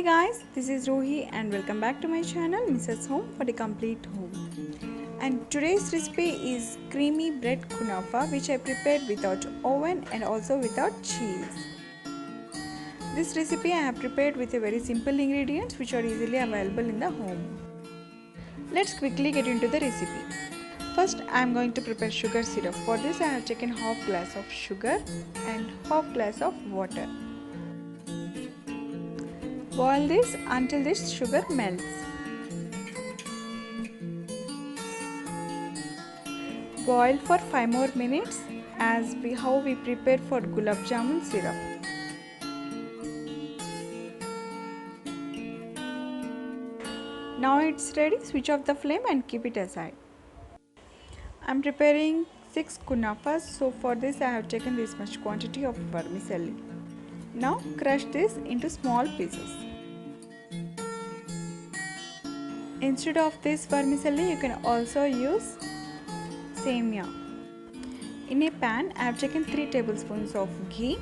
Hey guys, this is Rohi and welcome back to my channel Mrs. Home for the complete home. And today's recipe is creamy bread kunafa, which I prepared without oven and also without cheese. This recipe I have prepared with a very simple ingredients which are easily available in the home. Let's quickly get into the recipe. First I am going to prepare sugar syrup. For this I have taken half glass of sugar and half glass of water. Boil this until this sugar melts. Boil for 5 more minutes as how we prepared for gulab jamun syrup. Now it's ready, switch off the flame and keep it aside. I am preparing 6 kunafas, so for this I have taken this much quantity of vermicelli. Now crush this into small pieces. Instead of this vermicelli, you can also use semia. In a pan, I have taken 3 tablespoons of ghee.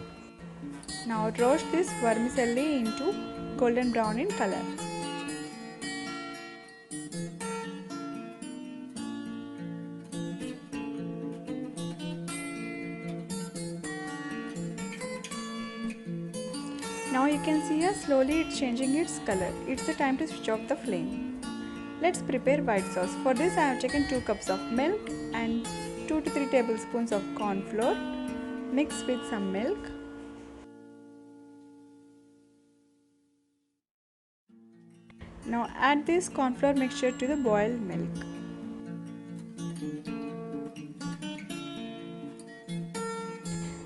Now roast this vermicelli into golden brown in color. Now you can see here slowly it's changing its color. It's the time to switch off the flame. Let's prepare white sauce. For this I have taken 2 cups of milk and 2 to 3 tablespoons of corn flour mixed with some milk. Now add this corn flour mixture to the boiled milk.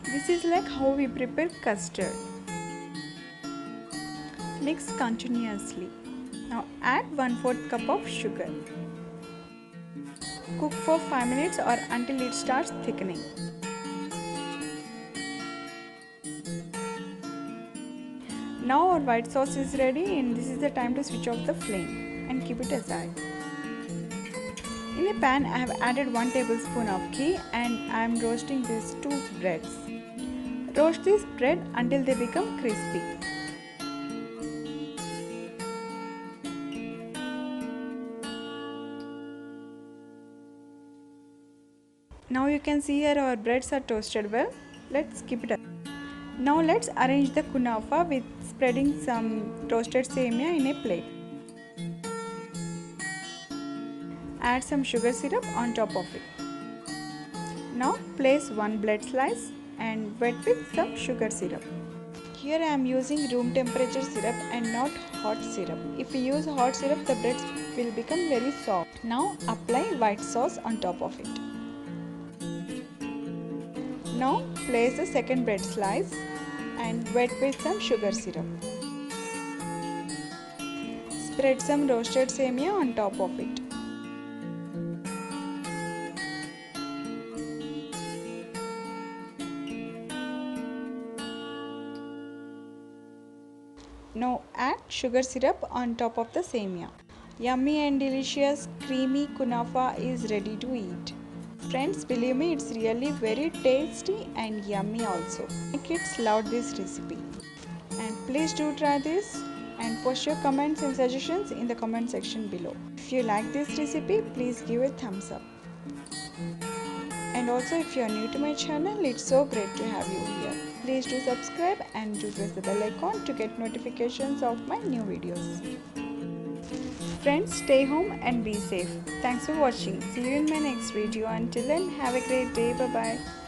This is like how we prepare custard. Mix continuously. Now add 1/4 cup of sugar. Cook for 5 minutes or until it starts thickening. Now our white sauce is ready and this is the time to switch off the flame and keep it aside. In a pan I have added 1 tablespoon of ghee and I am roasting these 2 breads. Roast this bread until they become crispy. Now you can see here our breads are toasted well. Let's keep it up. Now let's arrange the kunafa with spreading some toasted semia in a plate. Add some sugar syrup on top of it. Now place 1 bread slice and wet with some sugar syrup. Here I am using room temperature syrup and not hot syrup. If you use hot syrup, the breads will become very soft. Now apply white sauce on top of it. Now place the second bread slice and wet with some sugar syrup. Spread some roasted semia on top of it. Now add sugar syrup on top of the semia. Yummy and delicious creamy kunafa is ready to eat. Friends, believe me, it's really very tasty and yummy also. My kids loved this recipe. And please do try this and post your comments and suggestions in the comment section below. If you like this recipe, please give a thumbs up. And also if you are new to my channel, it's so great to have you here. Please do subscribe and do press the bell icon to get notifications of my new videos. Friends, stay home and be safe. Thanks for watching. See you in my next video. Until then, have a great day. Bye-bye.